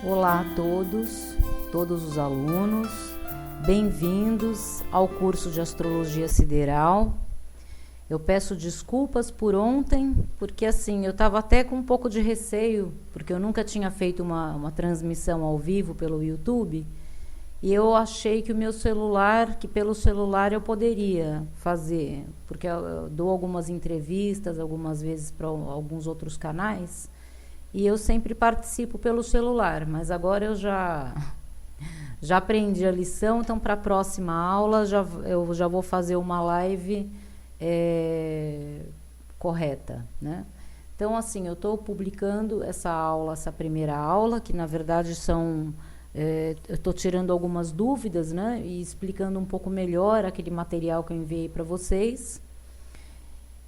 Olá a todos os alunos, bem-vindos ao curso de Astrologia Sideral. Eu peço desculpas por ontem, porque assim, eu estava até com um pouco de receio, porque eu nunca tinha feito uma transmissão ao vivo pelo YouTube, e eu achei que o meu celular, que pelo celular eu poderia fazer, porque eu dou algumas entrevistas, algumas vezes para alguns outros canais, e eu sempre participo pelo celular, mas agora eu já aprendi a lição, então para a próxima aula eu já vou fazer uma live correta, né? Então, assim, eu estou publicando essa primeira aula, que na verdade eu estou tirando algumas dúvidas, né? E explicando um pouco melhor aquele material que eu enviei para vocês.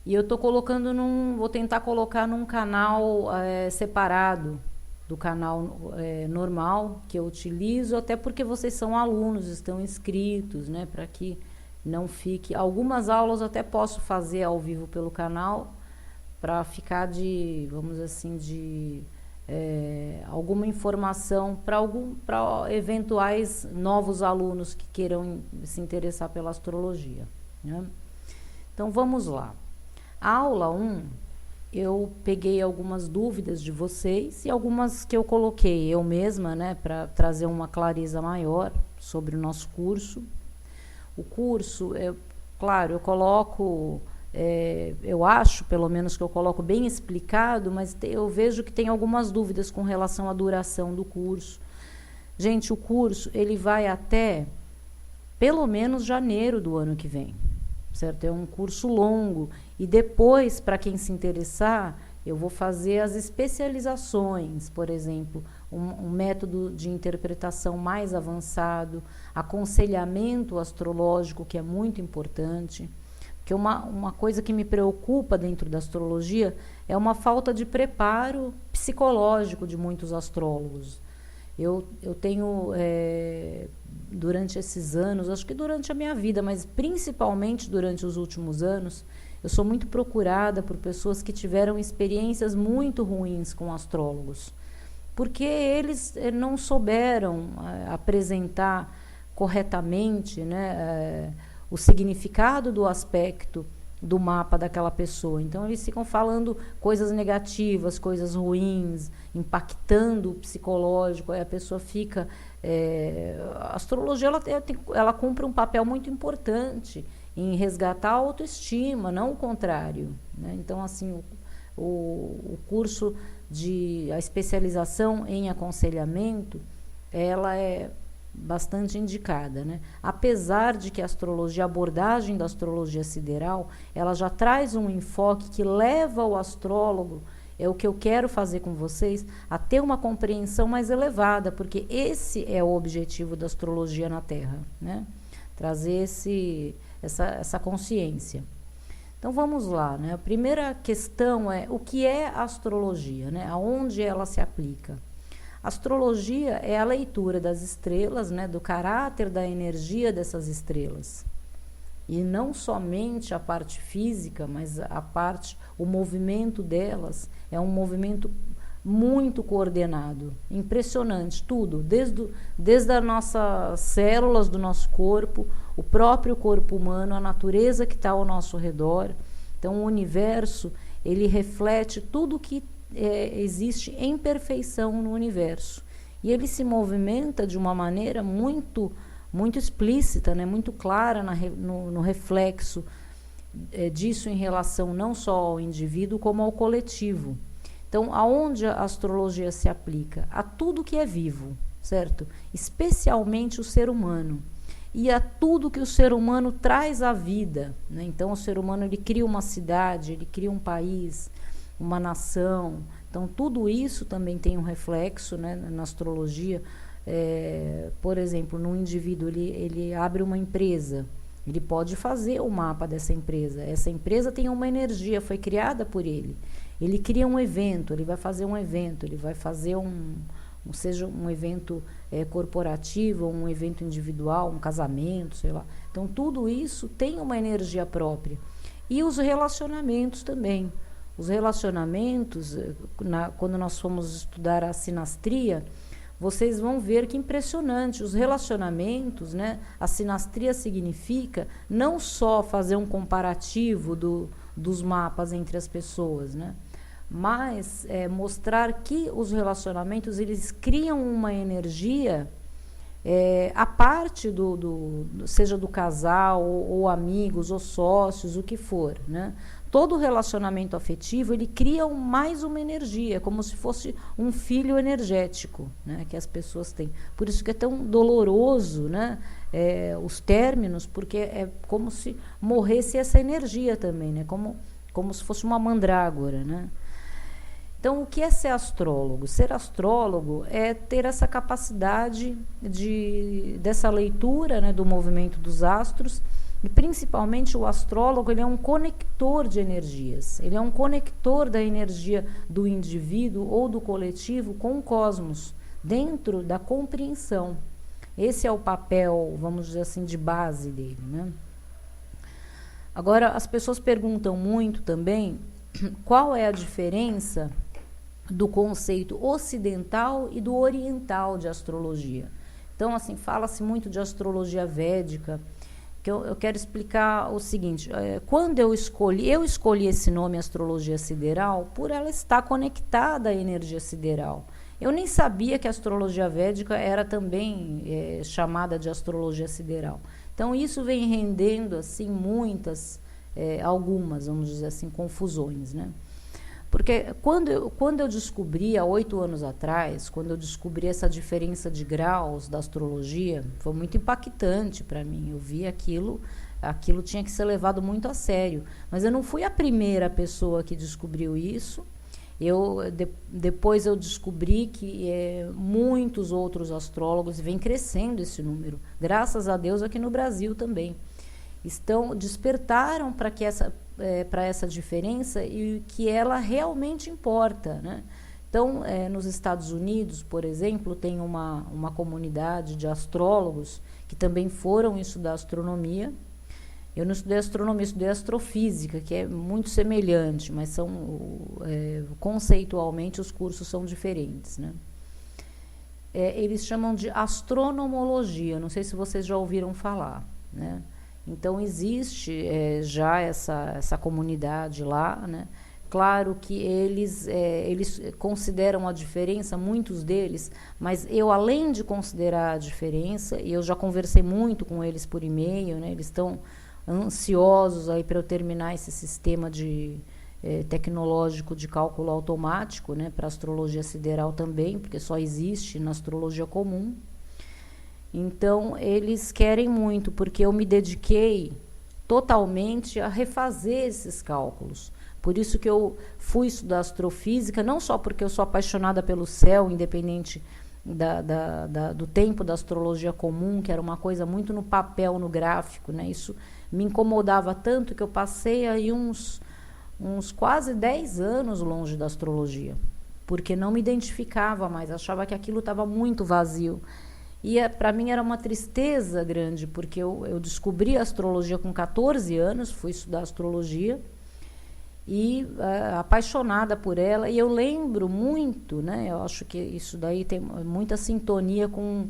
E eu estou colocando vou tentar colocar num canal separado do canal normal que eu utilizo, até porque vocês são alunos, estão inscritos, né? Para que não fique... Algumas aulas eu até posso fazer ao vivo pelo canal, para ficar vamos dizer assim, alguma informação para eventuais novos alunos que queiram se interessar pela astrologia, né? Então, vamos lá. A aula 1, eu peguei algumas dúvidas de vocês e algumas que eu coloquei eu mesma, né, para trazer uma clareza maior sobre o nosso curso. O curso, claro, eu coloco, eu acho, pelo menos que eu coloco bem explicado, mas eu vejo que tem algumas dúvidas com relação à duração do curso. Gente, o curso, ele vai até pelo menos janeiro do ano que vem. Certo? É um curso longo e depois, para quem se interessar, eu vou fazer as especializações, por exemplo, um método de interpretação mais avançado, aconselhamento astrológico, que é muito importante, porque uma coisa que me preocupa dentro da astrologia é uma falta de preparo psicológico de muitos astrólogos. Eu tenho, durante esses anos, acho que durante a minha vida, mas principalmente durante os últimos anos, eu sou muito procurada por pessoas que tiveram experiências muito ruins com astrólogos, porque eles não souberam apresentar corretamente, né, o significado do aspecto do mapa daquela pessoa. Então, eles ficam falando coisas negativas, coisas ruins, impactando o psicológico, aí a pessoa fica... a astrologia, ela cumpre um papel muito importante em resgatar a autoestima, não o contrário, né? Então, assim, o curso a especialização em aconselhamento, ela é bastante indicada, né? Apesar de que a abordagem da astrologia sideral, ela já traz um enfoque que leva o astrólogo, é o que eu quero fazer com vocês, a ter uma compreensão mais elevada, porque esse é o objetivo da astrologia na Terra, né? Trazer essa consciência. Então, vamos lá, né? A primeira questão é o que é a astrologia, né? Aonde ela se aplica? A astrologia é a leitura das estrelas, né, do caráter, da energia dessas estrelas. E não somente a parte física, mas o movimento delas é um movimento muito coordenado, impressionante, tudo, desde as nossas células do nosso corpo, o próprio corpo humano, a natureza que está ao nosso redor. Então, o universo, ele reflete tudo que existe em perfeição no universo. E ele se movimenta de uma maneira muito, muito explícita, né? Muito clara no reflexo disso em relação não só ao indivíduo, como ao coletivo. Então, aonde a astrologia se aplica? A tudo que é vivo, certo? Especialmente o ser humano. E a tudo que o ser humano traz à vida, né? Então, o ser humano, ele cria uma cidade, ele cria um país, uma nação. Então, tudo isso também tem um reflexo, né, na astrologia. Por exemplo, no indivíduo, ele abre uma empresa, Ele pode fazer o mapa dessa empresa. Essa empresa tem uma energia, foi criada por ele. Ele cria um evento, ele vai fazer um evento, ele vai fazer seja um evento corporativo, um evento individual, um casamento, sei lá. Então, tudo isso tem uma energia própria. E os relacionamentos também. Os relacionamentos, quando nós fomos estudar a sinastria, vocês vão ver que impressionante. Os relacionamentos, né? A sinastria significa não só fazer um comparativo dos mapas entre as pessoas, né? Mas mostrar que os relacionamentos, eles criam uma energia a parte seja do casal, ou amigos, ou sócios, o que for, né? Todo relacionamento afetivo, ele cria mais uma energia, como se fosse um filho energético, né, que as pessoas têm. Por isso que é tão doloroso, né, os términos, porque é como se morresse essa energia também, né, como se fosse uma mandrágora, né. Então, o que é ser astrólogo? Ser astrólogo é ter essa capacidade dessa leitura, né, do movimento dos astros, e principalmente o astrólogo, ele é um conector de energias, ele é um conector da energia do indivíduo ou do coletivo com o cosmos, dentro da compreensão. Esse é o papel, vamos dizer assim, de base dele, né? Agora, as pessoas perguntam muito também qual é a diferença do conceito ocidental e do oriental de astrologia. Então, assim, fala-se muito de astrologia védica, que eu quero explicar o seguinte, quando eu escolhi esse nome astrologia sideral por ela estar conectada à energia sideral. Eu nem sabia que a astrologia védica era também chamada de astrologia sideral. Então, isso vem rendendo, assim, algumas, vamos dizer assim, confusões, né? Porque quando eu descobri, há 8 anos atrás, quando eu descobri essa diferença de graus da astrologia, foi muito impactante para mim. Eu vi aquilo tinha que ser levado muito a sério. Mas eu não fui a primeira pessoa que descobriu isso. Depois eu descobri que muitos outros astrólogos, vem crescendo esse número, graças a Deus aqui no Brasil também, despertaram para essa diferença e que ela realmente importa, né? Então, nos Estados Unidos, por exemplo, tem uma comunidade de astrólogos que também foram estudar astronomia. Eu não estudei astronomia, estudei astrofísica, que é muito semelhante, mas conceitualmente os cursos são diferentes, né? Eles chamam de astronomologia, não sei se vocês já ouviram falar, né? Então, existe já essa comunidade lá, né? Claro que eles consideram a diferença, muitos deles, mas eu, além de considerar a diferença, e eu já conversei muito com eles por e-mail, né? Eles estão ansiosos aí para eu terminar esse sistema tecnológico de cálculo automático, né? Para astrologia sideral também, porque só existe na astrologia comum. Então, eles querem muito, porque eu me dediquei totalmente a refazer esses cálculos. Por isso que eu fui estudar astrofísica, não só porque eu sou apaixonada pelo céu, independente do tempo da astrologia comum, que era uma coisa muito no papel, no gráfico, né? Isso me incomodava tanto que eu passei aí uns quase 10 anos longe da astrologia, porque não me identificava mais, achava que aquilo estava muito vazio. E para mim era uma tristeza grande, porque eu descobri a astrologia com 14 anos, fui estudar astrologia, e apaixonada por ela. E eu lembro muito, né, eu acho que isso daí tem muita sintonia com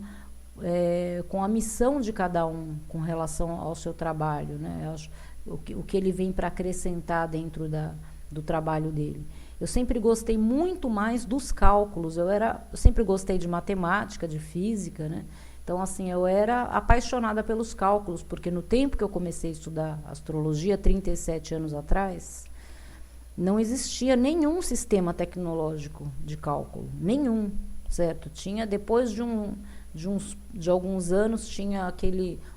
a missão de cada um com relação ao seu trabalho, né? Eu acho, o que ele vem para acrescentar dentro do trabalho dele. Eu sempre gostei muito mais dos cálculos, eu sempre gostei de matemática, de física, né? Então, assim, eu era apaixonada pelos cálculos, porque no tempo que eu comecei a estudar astrologia, 37 anos atrás, não existia nenhum sistema tecnológico de cálculo, nenhum, certo? Tinha, depois de alguns anos, tinha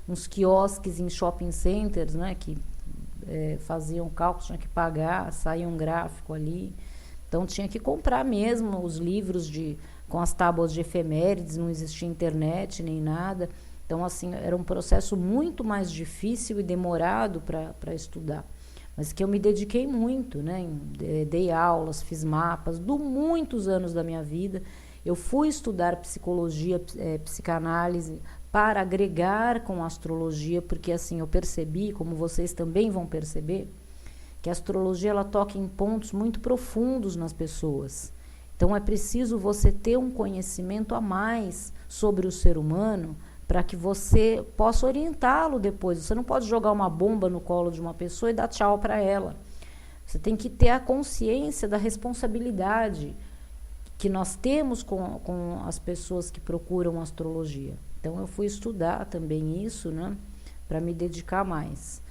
uns quiosques em shopping centers, né, que faziam cálculos, tinha que pagar, saía um gráfico ali. Então, tinha que comprar mesmo os livros com as tábuas de efemérides, não existia internet nem nada. Então, assim, era um processo muito mais difícil e demorado para estudar. Mas que eu me dediquei muito, né? Dei aulas, fiz mapas, muitos anos da minha vida. Eu fui estudar psicologia, psicanálise, para agregar com a astrologia, porque assim eu percebi, como vocês também vão perceber, que a astrologia ela toca em pontos muito profundos nas pessoas. Então é preciso você ter um conhecimento a mais sobre o ser humano para que você possa orientá-lo depois. Você não pode jogar uma bomba no colo de uma pessoa e dar tchau para ela. Você tem que ter a consciência da responsabilidade que nós temos com as pessoas que procuram astrologia. Então eu fui estudar também isso, né, para me dedicar mais.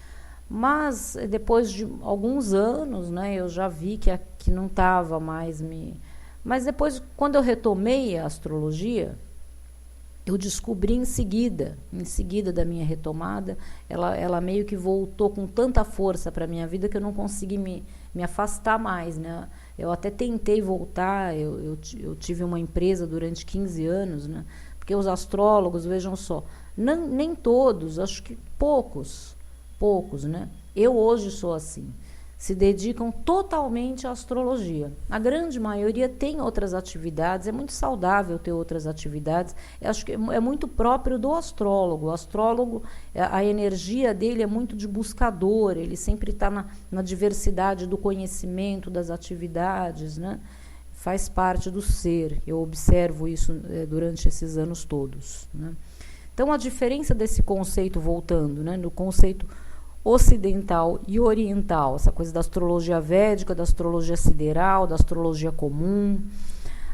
Mas depois de alguns anos, né, eu já vi que não estava mais me... Mas depois, quando eu retomei a astrologia, eu descobri em seguida da minha retomada, ela meio que voltou com tanta força para a minha vida que eu não consegui me afastar mais, né? Eu até tentei voltar, eu tive uma empresa durante 15 anos, né? Porque os astrólogos, vejam só, nem todos, acho que poucos, né? Eu hoje sou assim, se dedicam totalmente à astrologia. A grande maioria tem outras atividades, é muito saudável ter outras atividades. Eu acho que é muito próprio do astrólogo. O astrólogo, a energia dele é muito de buscador, ele sempre está na diversidade do conhecimento, das atividades, né? Faz parte do ser. Eu observo isso durante esses anos todos, né? Então, a diferença desse conceito, voltando, né, no conceito ocidental e oriental, essa coisa da astrologia védica, da astrologia sideral, da astrologia comum.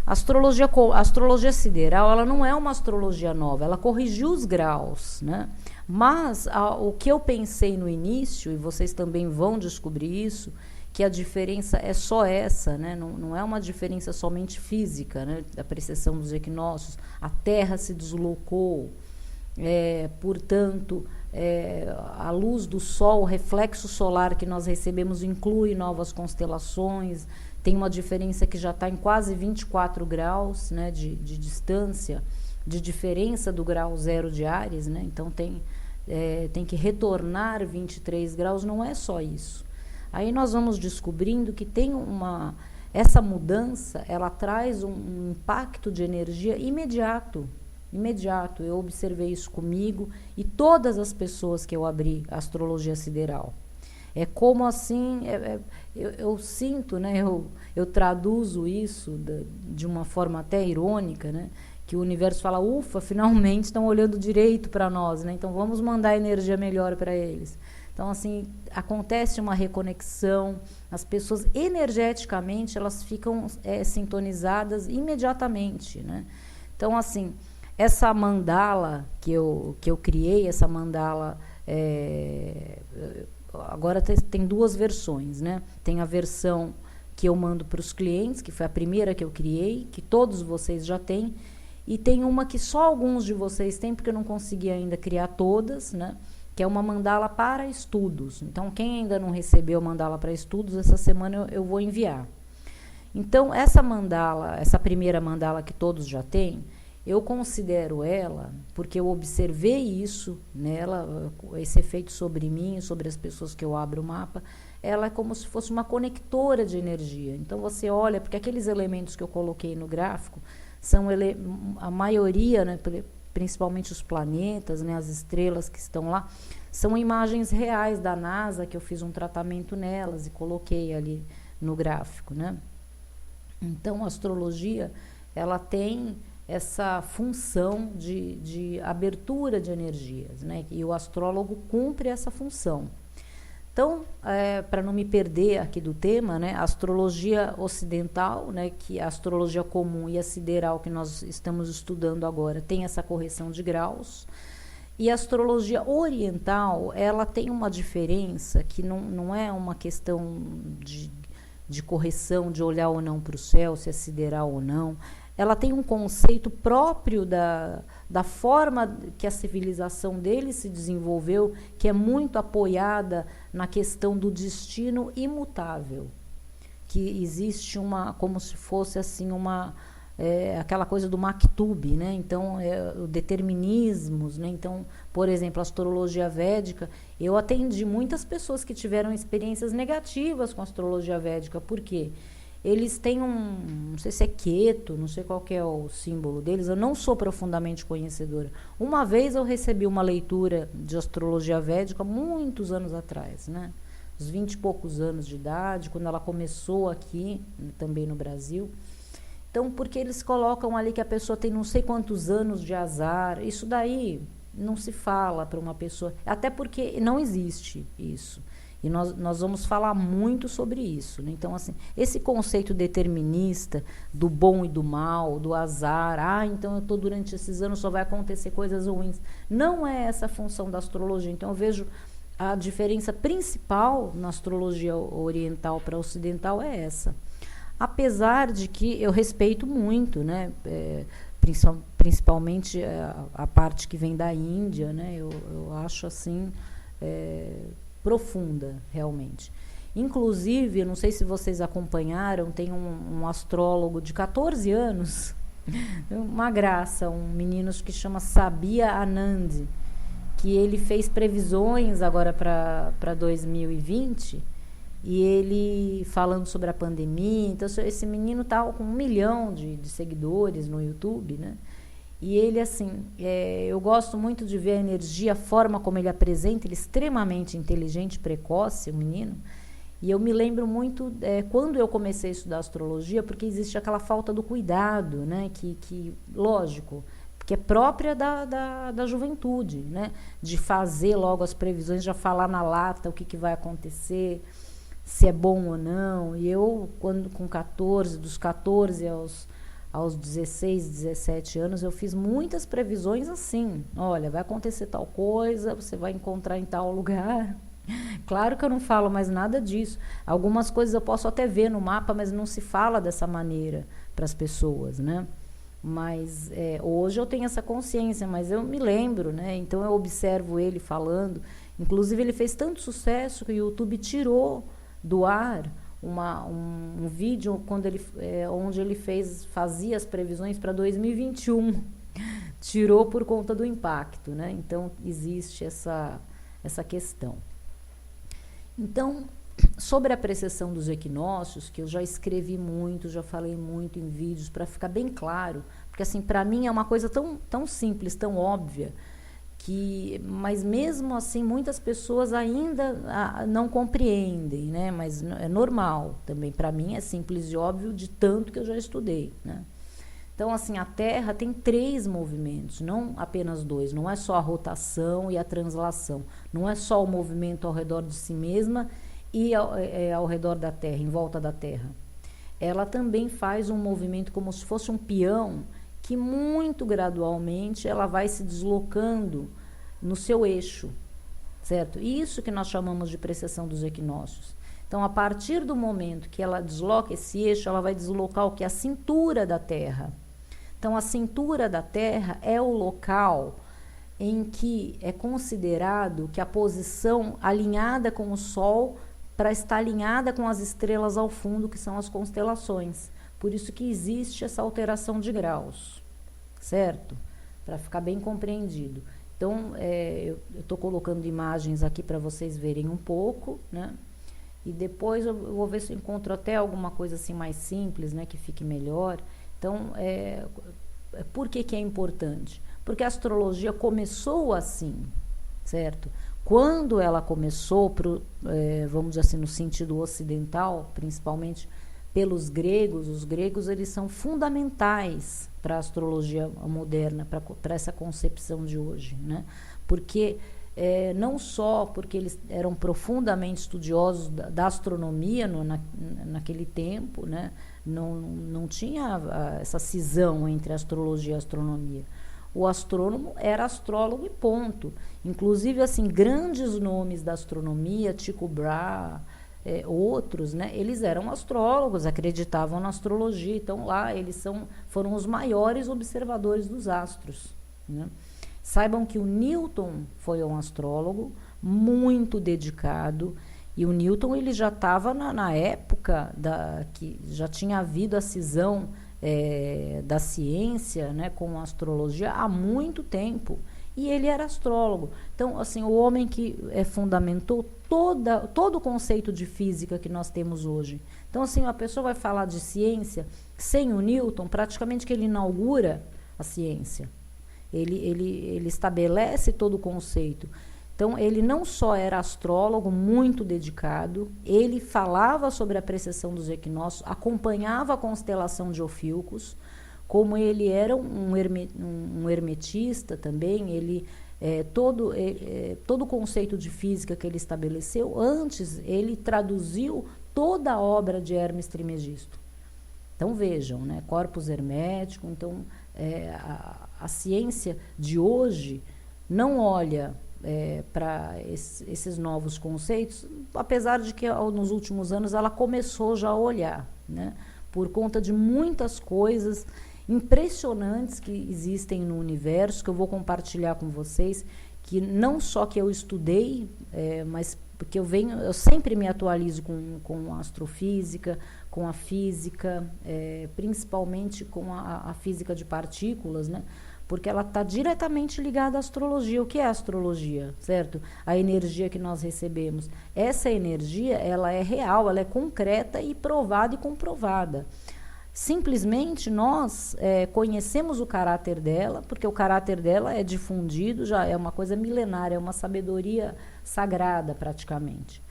A astrologia sideral, ela não é uma astrologia nova, ela corrigiu os graus, né? Mas o que eu pensei no início, e vocês também vão descobrir isso, que a diferença é só essa, né? Não é uma diferença somente física, né? Da precessão dos equinócios. A Terra se deslocou, portanto, a luz do Sol, o reflexo solar que nós recebemos inclui novas constelações, tem uma diferença que já está em quase 24 graus, né, de distância, de diferença do grau zero de Áries, né? Então tem que retornar 23 graus, não é só isso. Aí nós vamos descobrindo que tem essa mudança, ela traz um impacto de energia imediato. Eu observei isso comigo e todas as pessoas que eu abri a astrologia sideral. É como assim, eu sinto, né, eu traduzo isso de uma forma até irônica, né, que o universo fala, ufa, finalmente estão olhando direito para nós, né, então vamos mandar energia melhor para eles. Então, assim, acontece uma reconexão, as pessoas energeticamente, elas ficam sintonizadas imediatamente, né. Então, assim, essa mandala que eu criei, essa mandala, agora tem duas versões, né? Tem a versão que eu mando para os clientes, que foi a primeira que eu criei, que todos vocês já têm, e tem uma que só alguns de vocês têm, porque eu não consegui ainda criar todas, né? Que é uma mandala para estudos. Então, quem ainda não recebeu mandala para estudos, essa semana eu vou enviar. Então, essa mandala, essa primeira mandala que todos já têm, eu considero ela, porque eu observei isso nela, esse efeito sobre mim, sobre as pessoas que eu abro o mapa, ela é como se fosse uma conectora de energia. Então você olha, porque aqueles elementos que eu coloquei no gráfico, são a maioria, né, principalmente os planetas, né, as estrelas que estão lá, são imagens reais da NASA, que eu fiz um tratamento nelas e coloquei ali no gráfico, né? Então a astrologia, ela tem essa função de abertura de energias, né? E o astrólogo cumpre essa função. Então, para não me perder aqui do tema, né? A astrologia ocidental, né? Que a astrologia comum e a sideral que nós estamos estudando agora tem essa correção de graus. E a astrologia oriental, ela tem uma diferença que não é uma questão de correção, de olhar ou não para o céu, se é sideral ou não. Ela tem um conceito próprio da forma que a civilização dele se desenvolveu, que é muito apoiada na questão do destino imutável, que existe como se fosse assim aquela coisa do Maktub, né? Então, o determinismos, né? Então, por exemplo, a astrologia védica, eu atendi muitas pessoas que tiveram experiências negativas com a astrologia védica. Por quê? Eles têm não sei se é Keto, não sei qual que é o símbolo deles, eu não sou profundamente conhecedora. Uma vez eu recebi uma leitura de astrologia védica, muitos anos atrás, né? Uns 20 e poucos anos de idade, quando ela começou aqui, também no Brasil. Então, porque eles colocam ali que a pessoa tem não sei quantos anos de azar, isso daí não se fala para uma pessoa, até porque não existe isso. E nós vamos falar muito sobre isso, né? Então, assim, esse conceito determinista do bom e do mal, do azar, então eu estou durante esses anos, só vai acontecer coisas ruins. Não é essa a função da astrologia. Então, eu vejo a diferença principal na astrologia oriental para a ocidental é essa. Apesar de que eu respeito muito, né? Principalmente a parte que vem da Índia, né? Eu acho assim profunda, realmente. Inclusive, eu não sei se vocês acompanharam, tem um astrólogo de 14 anos, uma graça, um menino que chama Sabia Anand, que ele fez previsões agora para 2020, e ele falando sobre a pandemia. Então, esse menino tá com 1 milhão de seguidores no YouTube, né? E ele, assim, eu gosto muito de ver a energia, a forma como ele apresenta, ele é extremamente inteligente, precoce, o menino. E eu me lembro muito quando eu comecei a estudar astrologia, porque existe aquela falta do cuidado, né? Que lógico, que é própria da juventude, né? De fazer logo as previsões, já falar na lata o que vai acontecer, se é bom ou não. E eu, quando com 14, dos 14 aos 16, 17 anos, eu fiz muitas previsões assim. Olha, vai acontecer tal coisa, você vai encontrar em tal lugar. Claro que eu não falo mais nada disso. Algumas coisas eu posso até ver no mapa, mas não se fala dessa maneira para as pessoas, né? Mas hoje eu tenho essa consciência, mas eu me lembro, né? Então eu observo ele falando. Inclusive ele fez tanto sucesso que o YouTube tirou do ar um vídeo onde ele fazia as previsões para 2021. Tirou por conta do impacto, né? Então existe essa questão. Então, sobre a precessão dos equinócios, que eu já escrevi muito, já falei muito em vídeos, para ficar bem claro, porque assim, para mim é uma coisa tão simples, tão óbvia, mas mesmo assim muitas pessoas ainda não compreendem, né? Mas é normal também, para mim é simples e óbvio de tanto que eu já estudei, né? Então, assim, a Terra tem 3 movimentos, não apenas 2. Não é só a rotação e a translação. Não é só o movimento ao redor de si mesma e ao redor da Terra, em volta da Terra. Ela também faz um movimento como se fosse um peão, que muito gradualmente ela vai se deslocando no seu eixo, certo? Isso que nós chamamos de precessão dos equinócios. Então, a partir do momento que ela desloca esse eixo, ela vai deslocar o que? A cintura da Terra. Então, a cintura da Terra é o local em que é considerado que a posição alinhada com o Sol para estar alinhada com as estrelas ao fundo, que são as constelações. Por isso que existe essa alteração de graus, certo? Para ficar bem compreendido. Então, eu estou colocando imagens aqui para vocês verem um pouco, né? E depois eu vou ver se eu encontro até alguma coisa assim mais simples, né, que fique melhor. Então, por que é importante? Porque a astrologia começou assim, certo? Quando ela começou, vamos dizer assim, no sentido ocidental, principalmente pelos gregos, os gregos eles são fundamentais para a astrologia moderna, para essa concepção de hoje, né? Porque não só porque eles eram profundamente estudiosos da astronomia naquele tempo, né? Não tinha essa cisão entre astrologia e astronomia. O astrônomo era astrólogo e ponto. Inclusive, assim, grandes nomes da astronomia, Tycho Brahe, outros, né? Eles eram astrólogos, acreditavam na astrologia. Então, lá eles foram os maiores observadores dos astros, né? Saibam que o Newton foi um astrólogo muito dedicado, e o Newton ele já estava na época que já tinha havido a cisão da ciência, né, com a astrologia há muito tempo. E ele era astrólogo. Então, assim, o homem que fundamentou todo o conceito de física que nós temos hoje. Então, assim, a pessoa vai falar de ciência sem o Newton, praticamente que ele inaugura a ciência. Ele estabelece todo o conceito. Então, ele não só era astrólogo, muito dedicado, ele falava sobre a precessão dos equinócios, acompanhava a constelação de Ophiuchus, como ele era um hermetista também, todo o conceito de física que ele estabeleceu, antes ele traduziu toda a obra de Hermes Trismegisto. Então vejam, né, corpus hermético. Então a ciência de hoje não olha para esses novos conceitos, apesar de que nos últimos anos ela começou já a olhar, né, por conta de muitas coisas impressionantes que existem no universo, que eu vou compartilhar com vocês, que não só que eu estudei, mas porque eu sempre me atualizo com a astrofísica, com a física, principalmente com a física de partículas, né? Porque ela está diretamente ligada à astrologia. O que é a astrologia, certo? A energia que nós recebemos. Essa energia, ela é real, ela é concreta e provada e comprovada. Simplesmente nós conhecemos o caráter dela, porque o caráter dela é difundido, já é uma coisa milenária, é uma sabedoria sagrada praticamente.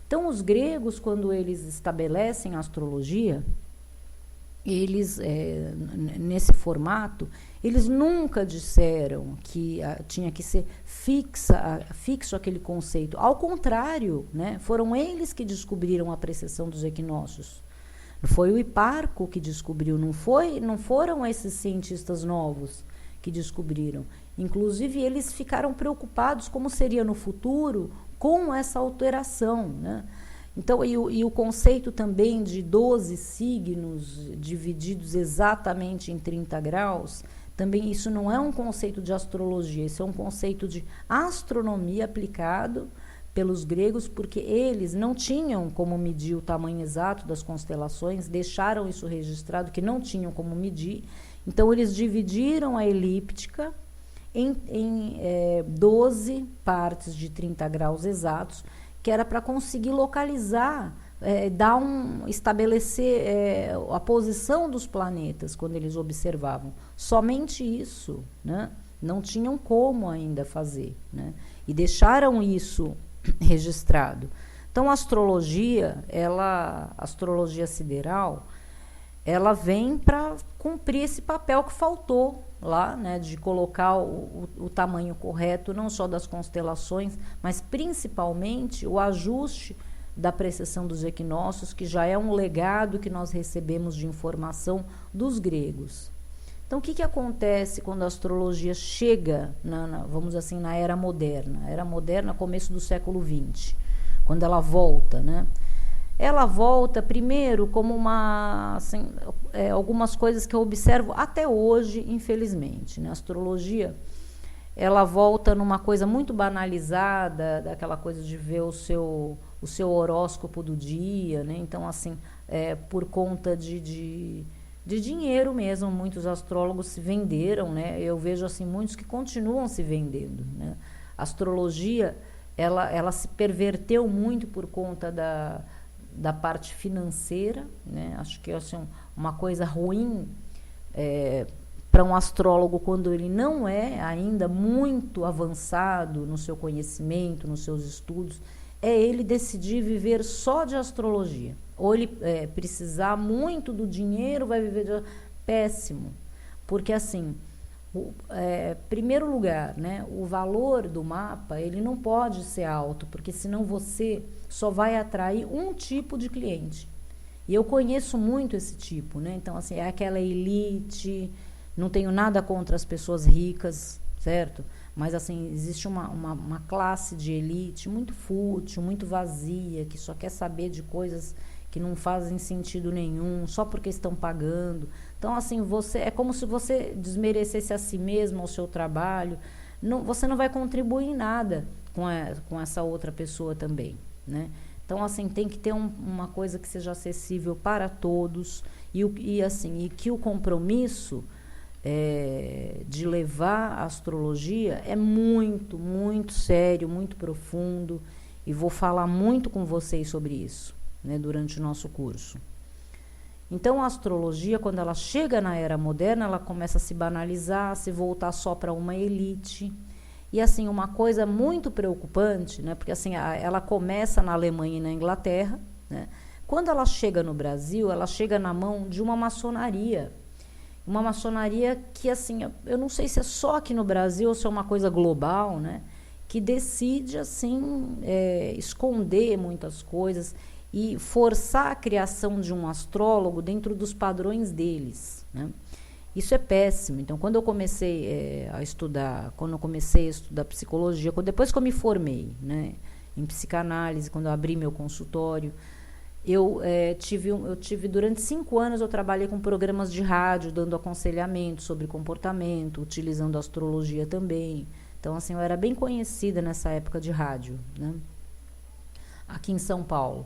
Então os gregos, quando eles estabelecem a astrologia, eles, nesse formato, eles nunca disseram que tinha que ser fixo aquele conceito. Ao contrário, né, foram eles que descobriram a precessão dos equinócios. Foi o Hiparco que descobriu, não foram esses cientistas novos que descobriram. Inclusive, eles ficaram preocupados como seria no futuro com essa alteração, né? Então, e o conceito também de 12 signos divididos exatamente em 30 graus, também isso não é um conceito de astrologia, isso é um conceito de astronomia aplicado pelos gregos, porque eles não tinham como medir o tamanho exato das constelações, deixaram isso registrado, que não tinham como medir. Então, eles dividiram a elíptica em 12 partes de 30 graus exatos, que era para conseguir localizar, estabelecer a posição dos planetas quando eles observavam. Somente isso, né? Não tinham como ainda fazer, né? E deixaram isso registrado. Então, a astrologia sideral, ela vem para cumprir esse papel que faltou lá, né, de colocar o tamanho correto, não só das constelações, mas principalmente o ajuste da precessão dos equinócios, que já é um legado que nós recebemos de informação dos gregos. Então, o que acontece quando a astrologia chega, vamos assim, na Era Moderna? Era Moderna, começo do século XX, quando ela volta, né? Ela volta primeiro como algumas coisas que eu observo até hoje, infelizmente, né? A astrologia, ela volta numa coisa muito banalizada, daquela coisa de ver o seu horóscopo do dia, né? Então, assim, por conta de dinheiro mesmo, muitos astrólogos se venderam, né? Eu vejo assim muitos que continuam se vendendo, né? A astrologia, ela se perverteu muito por conta da parte financeira, né? Acho que assim, uma coisa ruim para um astrólogo, quando ele não é ainda muito avançado no seu conhecimento, nos seus estudos, é ele decidir viver só de astrologia. Ou ele precisar muito do dinheiro, vai viver de... Péssimo. Porque, assim, primeiro lugar, né, o valor do mapa, ele não pode ser alto, porque senão você só vai atrair um tipo de cliente. E eu conheço muito esse tipo, né? Então, assim, é aquela elite, não tenho nada contra as pessoas ricas, certo? Mas, assim, existe uma classe de elite muito fútil, muito vazia, que só quer saber de coisas que não fazem sentido nenhum, só porque estão pagando. Então, assim, é como se você desmerecesse a si mesmo, ao seu trabalho. Você não vai contribuir em nada com essa outra pessoa também, né? Então, assim, tem que ter uma coisa que seja acessível para todos E que o compromisso de levar a astrologia é muito, muito sério, muito profundo, e vou falar muito com vocês sobre isso, né, durante o nosso curso. Então, a astrologia, quando ela chega na era moderna, ela começa a se banalizar, a se voltar só para uma elite. E, assim, uma coisa muito preocupante, né, porque, assim, ela começa na Alemanha e na Inglaterra, né, quando ela chega no Brasil, ela chega na mão de uma maçonaria. Uma maçonaria que, assim, eu não sei se é só aqui no Brasil ou se é uma coisa global, né, que decide, assim, esconder muitas coisas e forçar a criação de um astrólogo dentro dos padrões deles, né? Isso é péssimo. Então, quando eu comecei a estudar psicologia, depois que eu me formei, né, em psicanálise, quando eu abri meu consultório, eu tive durante 5 anos, eu trabalhei com programas de rádio, dando aconselhamento sobre comportamento, utilizando astrologia também. Então, assim, eu era bem conhecida nessa época de rádio, né, aqui em São Paulo.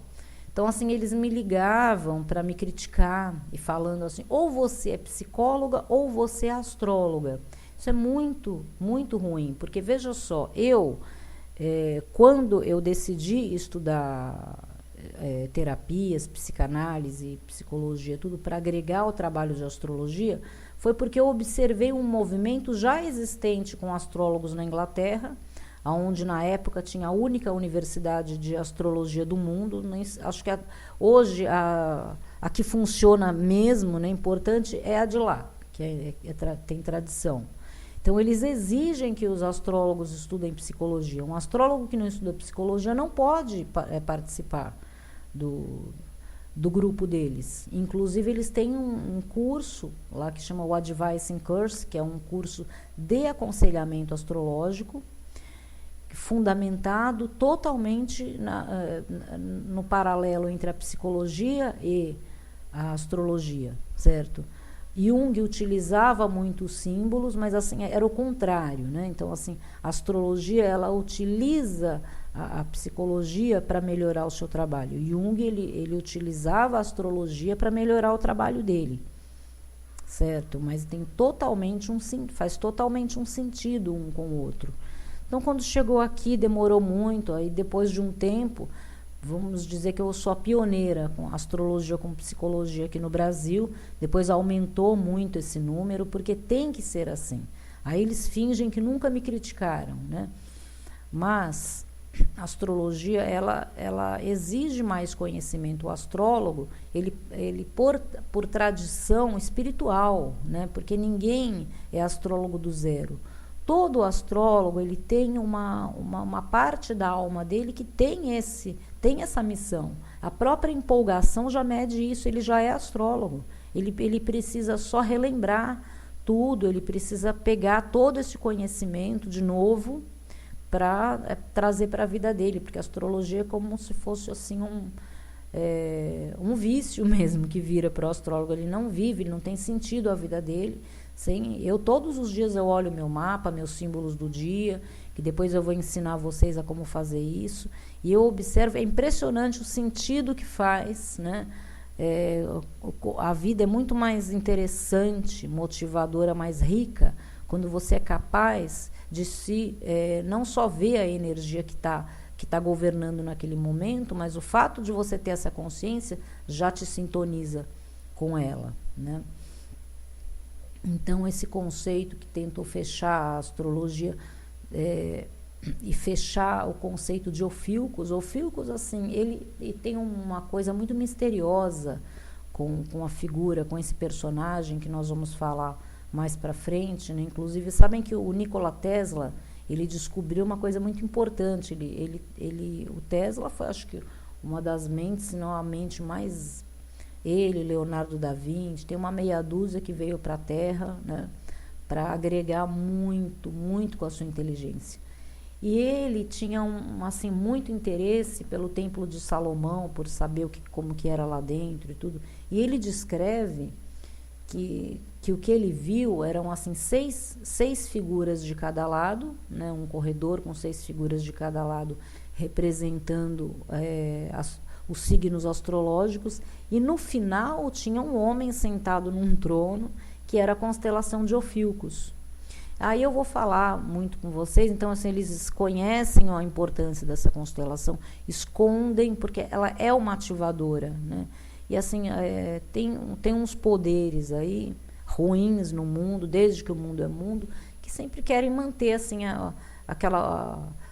Então, assim, eles me ligavam para me criticar e falando assim, ou você é psicóloga ou você é astróloga. Isso é muito, muito ruim, porque veja só, quando eu decidi estudar terapias, psicanálise, psicologia, tudo para agregar ao trabalho de astrologia, foi porque eu observei um movimento já existente com astrólogos na Inglaterra, onde na época tinha a única universidade de astrologia do mundo. Acho que hoje a que funciona mesmo, né, importante, é a de lá, que tem tradição. Então, eles exigem que os astrólogos estudem psicologia. Um astrólogo que não estuda psicologia não pode participar do grupo deles. Inclusive, eles têm um curso lá que chama o Advising Course, que é um curso de aconselhamento astrológico, fundamentado totalmente no paralelo entre a psicologia e a astrologia, certo? Jung utilizava muitos símbolos, mas, assim, era o contrário, né? Então, assim, a astrologia, ela utiliza a psicologia para melhorar o seu trabalho. Jung, ele utilizava a astrologia para melhorar o trabalho dele, certo? Mas faz totalmente um sentido um com o outro. Então, quando chegou aqui, demorou muito, aí depois de um tempo, vamos dizer que eu sou a pioneira com astrologia, com psicologia aqui no Brasil, depois aumentou muito esse número, porque tem que ser assim. Aí eles fingem que nunca me criticaram, né? Mas a astrologia, ela exige mais conhecimento. O astrólogo, ele por tradição espiritual, né? Porque ninguém é astrólogo do zero. Todo astrólogo, ele tem uma parte da alma dele que tem essa missão. A própria empolgação já mede isso, ele já é astrólogo. Ele precisa só relembrar tudo, ele precisa pegar todo esse conhecimento de novo para trazer para a vida dele, porque a astrologia é como se fosse, assim, um vício mesmo que vira para o astrólogo. Ele não vive, ele não tem sentido a vida dele. Todos os dias eu olho meu mapa, meus símbolos do dia, que depois eu vou ensinar vocês a como fazer isso, e eu observo, é impressionante o sentido que faz, né? A vida é muito mais interessante, motivadora, mais rica, quando você é capaz de não só ver a energia que está governando naquele momento, mas o fato de você ter essa consciência já te sintoniza com ela, né? Então, esse conceito que tentou fechar a astrologia e fechar o conceito de Ophiuchus, assim, ele tem uma coisa muito misteriosa com a figura, com esse personagem que nós vamos falar mais para frente, né? Inclusive, sabem que o Nikola Tesla, ele descobriu uma coisa muito importante. O Tesla foi, acho que, uma das mentes, se não a mente mais... Ele, Leonardo da Vinci, tem uma meia dúzia que veio para a Terra, né, para agregar muito, muito com a sua inteligência. E ele tinha assim, muito interesse pelo Templo de Salomão, por saber como que era lá dentro e tudo. E ele descreve que o que ele viu eram, assim, seis figuras de cada lado, né, um corredor com 6 figuras de cada lado, representando os signos astrológicos, e no final tinha um homem sentado num trono, que era a constelação de Ophiuchus. Aí eu vou falar muito com vocês, então assim, eles conhecem a importância dessa constelação, escondem, porque ela é uma ativadora, né? E assim, tem uns poderes aí, ruins no mundo, desde que o mundo é mundo, que sempre querem manter assim,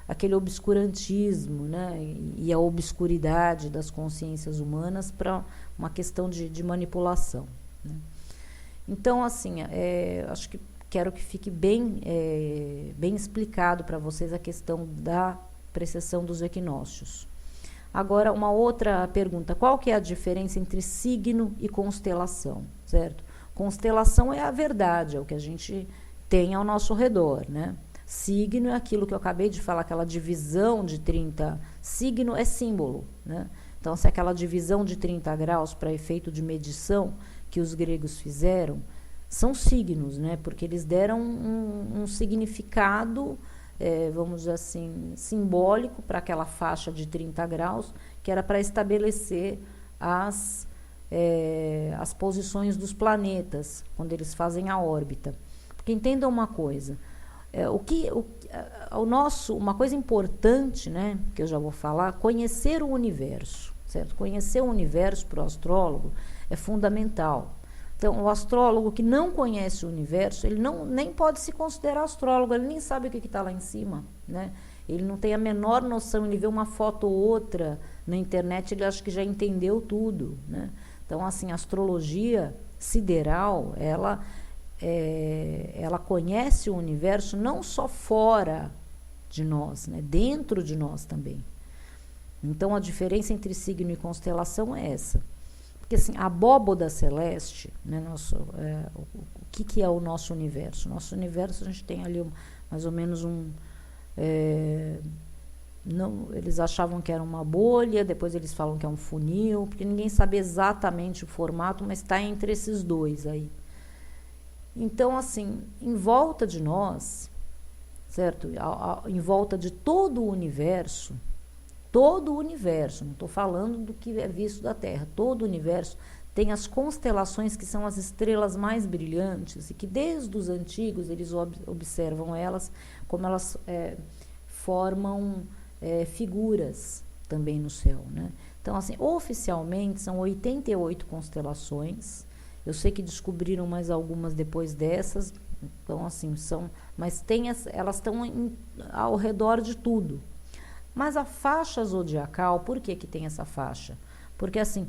aquele obscurantismo, né? E a obscuridade das consciências humanas para uma questão de manipulação, né? Então, assim, acho que quero que fique bem explicado para vocês a questão da precessão dos equinócios. Agora, uma outra pergunta: qual que é a diferença entre signo e constelação, certo? Constelação é a verdade, é o que a gente tem ao nosso redor, né? Signo é aquilo que eu acabei de falar, aquela divisão de 30... Signo é símbolo, né? Então, se aquela divisão de 30 graus para efeito de medição que os gregos fizeram, são signos, né? Porque eles deram um significado, vamos dizer assim, simbólico para aquela faixa de 30 graus, que era para estabelecer as posições dos planetas, quando eles fazem a órbita. Porque entendam uma coisa, uma coisa importante, né, que eu já vou falar, conhecer o universo, certo? Conhecer o universo para o astrólogo é fundamental. Então, o astrólogo que não conhece o universo, ele nem pode se considerar astrólogo, ele nem sabe o que está lá em cima, né? Ele não tem a menor noção, ele vê uma foto ou outra na internet, ele acha que já entendeu tudo, né? Então, assim, a astrologia sideral, ela conhece o universo não só fora de nós, né? Dentro de nós também. Então, a diferença entre signo e constelação é essa. Porque assim, a abóboda celeste, né, o que é o nosso universo? Nosso universo, a gente tem ali mais ou menos eles achavam que era uma bolha, depois eles falam que é um funil, porque ninguém sabe exatamente o formato, mas está entre esses dois aí. Então, assim, em volta de nós, certo? Em volta de todo o universo, não estou falando do que é visto da Terra, todo o universo tem as constelações, que são as estrelas mais brilhantes, e que desde os antigos eles observam elas, como elas formam figuras também no céu, né? Então, assim, oficialmente são 88 constelações. Eu sei que descobriram mais algumas depois dessas, então assim, mas elas estão ao redor de tudo. Mas a faixa zodiacal, por que tem essa faixa? Porque assim,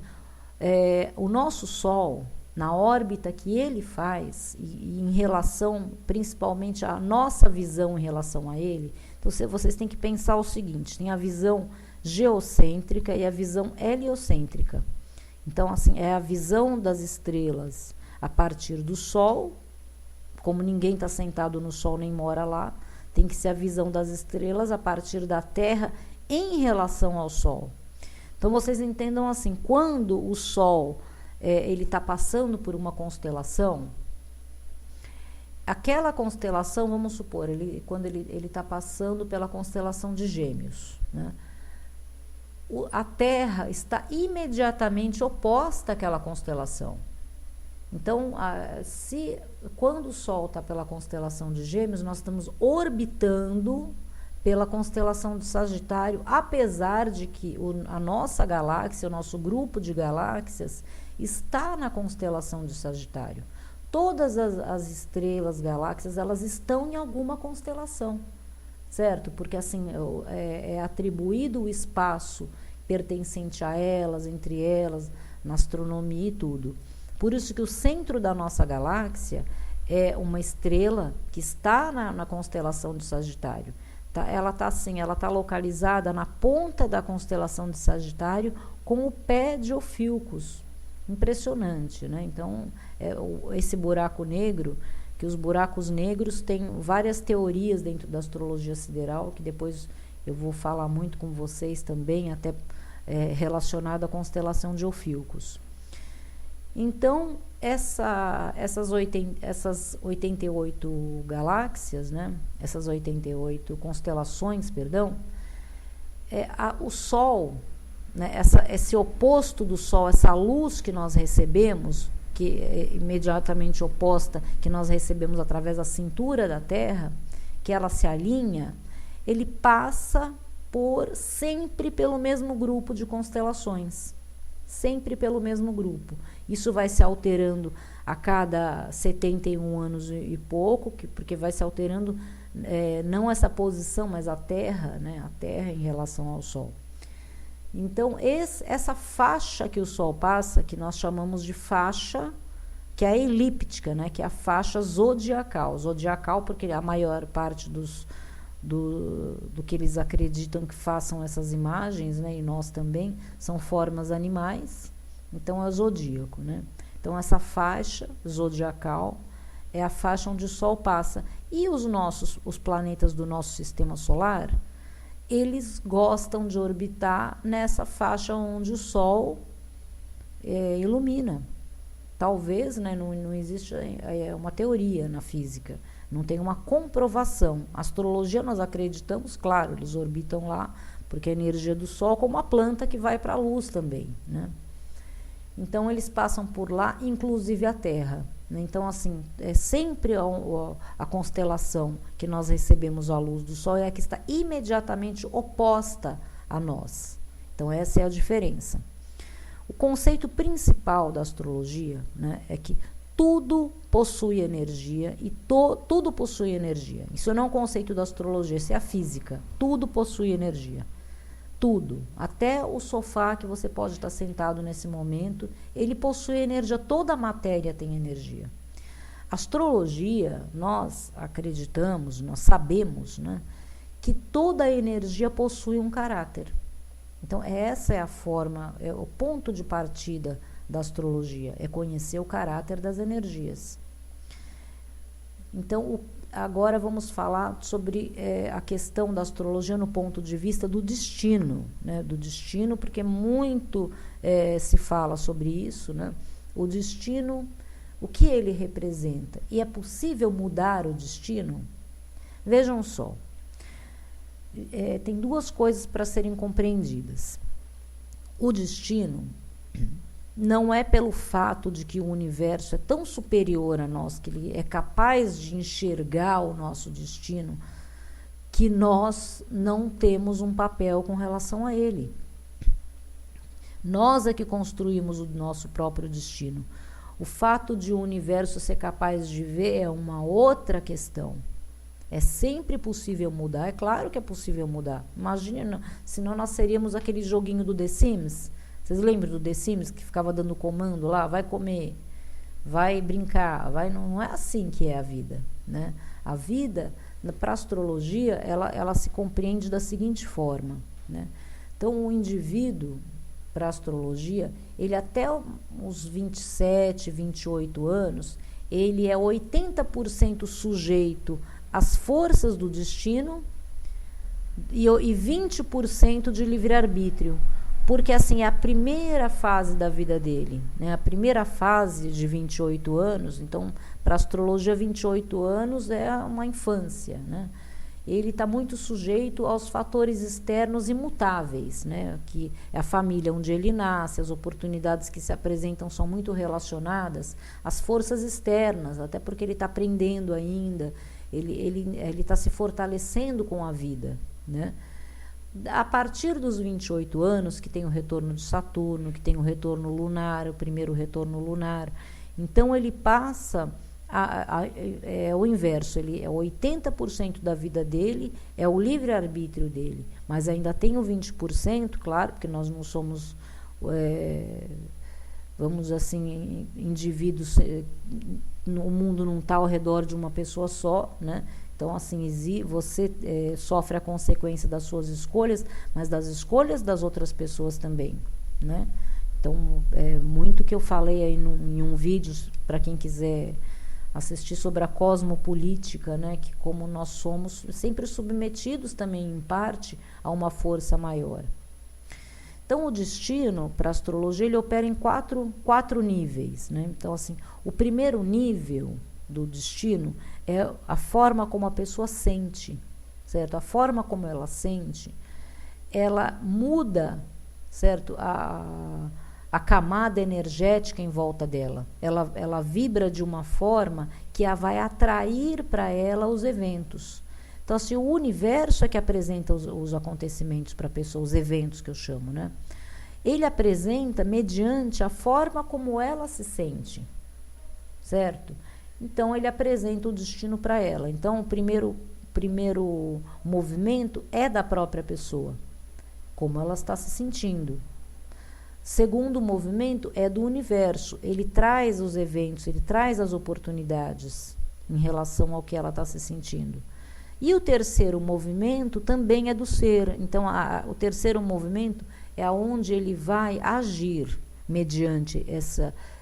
o nosso Sol, na órbita que ele faz, e em relação, principalmente, à nossa visão em relação a ele, então vocês têm que pensar o seguinte: tem a visão geocêntrica e a visão heliocêntrica. Então, assim, é a visão das estrelas a partir do Sol, como ninguém está sentado no Sol nem mora lá, tem que ser a visão das estrelas a partir da Terra em relação ao Sol. Então, vocês entendam assim, quando o Sol ele está passando por uma constelação, aquela constelação, vamos supor, quando ele está passando pela constelação de Gêmeos, né? A Terra está imediatamente oposta àquela constelação. Então, quando o Sol está pela constelação de Gêmeos, nós estamos orbitando pela constelação de Sagitário, apesar de que a nossa galáxia, o nosso grupo de galáxias, está na constelação de Sagitário. Todas as estrelas, galáxias, elas estão em alguma constelação, certo? Porque assim, é atribuído o espaço pertencente a elas, entre elas, na astronomia e tudo. Por isso que o centro da nossa galáxia é uma estrela que está na constelação de Sagitário. Ela está localizada na ponta da constelação de Sagitário, com o pé de Ophiuchus. Impressionante, né? Então, esse buraco negro, que os buracos negros têm várias teorias dentro da astrologia sideral, que depois eu vou falar muito com vocês também, até relacionado à constelação de Ophiuchus. Então, essas 88 galáxias, né? Essas 88 constelações, perdão, o Sol, né, esse oposto do Sol, essa luz que nós recebemos, que é imediatamente oposta, que nós recebemos através da cintura da Terra, que ela se alinha, ele passa sempre pelo mesmo grupo de constelações. Sempre pelo mesmo grupo. Isso vai se alterando a cada 71 anos e pouco, porque vai se alterando não essa posição, mas a Terra, né, a Terra em relação ao Sol. Então, essa faixa que o Sol passa, que nós chamamos de faixa, que é a elíptica, né, que é a faixa zodiacal. Zodiacal porque a maior parte do que eles acreditam que façam essas imagens, né, e nós também, são formas animais. Então, é o zodíaco, né? Então, essa faixa zodiacal é a faixa onde o Sol passa. E os planetas do nosso sistema solar, eles gostam de orbitar nessa faixa onde o Sol ilumina. Talvez, né, não existe, é uma teoria na física, não tem uma comprovação. Astrologia nós acreditamos, claro, eles orbitam lá, porque a energia do Sol, como a planta que vai para a luz também, né? Então, eles passam por lá, inclusive a Terra. Né? Então, assim, é sempre a constelação que nós recebemos a luz do Sol é a que está imediatamente oposta a nós. Então, essa é a diferença. O conceito principal da astrologia, né, é que tudo possui energia e tudo possui energia. Isso não é um conceito da astrologia, isso é a física. Tudo possui energia. Tudo, até o sofá que você pode estar sentado nesse momento, ele possui energia, toda a matéria tem energia. Astrologia, nós acreditamos, nós sabemos, né, que toda a energia possui um caráter. Então, essa é a forma, é o ponto de partida da astrologia, é conhecer o caráter das energias. Então, agora vamos falar sobre a questão da astrologia no ponto de vista do destino, né? Do destino, porque muito se fala sobre isso, né? O destino, o que ele representa? E é possível mudar o destino? Vejam só, tem duas coisas para serem compreendidas. O destino não é pelo fato de que o universo é tão superior a nós, que ele é capaz de enxergar o nosso destino, que nós não temos um papel com relação a ele. Nós é que construímos o nosso próprio destino. O fato de o universo ser capaz de ver é uma outra questão. É sempre possível mudar, é claro que é possível mudar. Imagina, senão nós seríamos aquele joguinho do The Sims. Vocês lembram do The Sims que ficava dando comando lá? Vai comer, vai brincar, não é assim que é a vida, né? A vida, para a astrologia, ela se compreende da seguinte forma, né? Então, o indivíduo, para a astrologia, ele até os 27, 28 anos, ele é 80% sujeito às forças do destino e 20% de livre-arbítrio. Porque, assim, é a primeira fase da vida dele, né? A primeira fase de 28 anos, então, para a astrologia, 28 anos é uma infância, né? Ele está muito sujeito aos fatores externos imutáveis, né? Que é a família onde ele nasce, as oportunidades que se apresentam são muito relacionadas às forças externas, até porque ele está aprendendo ainda, ele está se fortalecendo com a vida, né? A partir dos 28 anos, que tem o retorno de Saturno, que tem o retorno lunar, o primeiro retorno lunar, então ele passa o inverso, ele é 80% da vida dele, é o livre-arbítrio dele, mas ainda tem o 20%, claro, porque nós não somos, vamos assim, indivíduos, o mundo não está ao redor de uma pessoa só, né? Então, assim, você sofre a consequência das suas escolhas, mas das escolhas das outras pessoas também, né? Então, muito que eu falei aí em um vídeo, para quem quiser assistir, sobre a cosmopolítica, né? Que como nós somos sempre submetidos também, em parte, a uma força maior. Então, o destino, para a astrologia, ele opera em quatro níveis, né? Então, assim, o primeiro nível do destino é a forma como a pessoa sente, certo? A forma como ela sente, ela muda certo? A camada energética em volta dela. Ela vibra de uma forma que a vai atrair para ela os eventos. Então, assim, o universo é que apresenta os acontecimentos para a pessoa, os eventos que eu chamo, né? Ele apresenta mediante a forma como ela se sente, certo? Então, ele apresenta o destino para ela. Então, o primeiro movimento é da própria pessoa, como ela está se sentindo. Segundo movimento é do universo. Ele traz os eventos, ele traz as oportunidades em relação ao que ela está se sentindo. E o terceiro movimento também é do ser. Então, o terceiro movimento é aonde ele vai agir mediante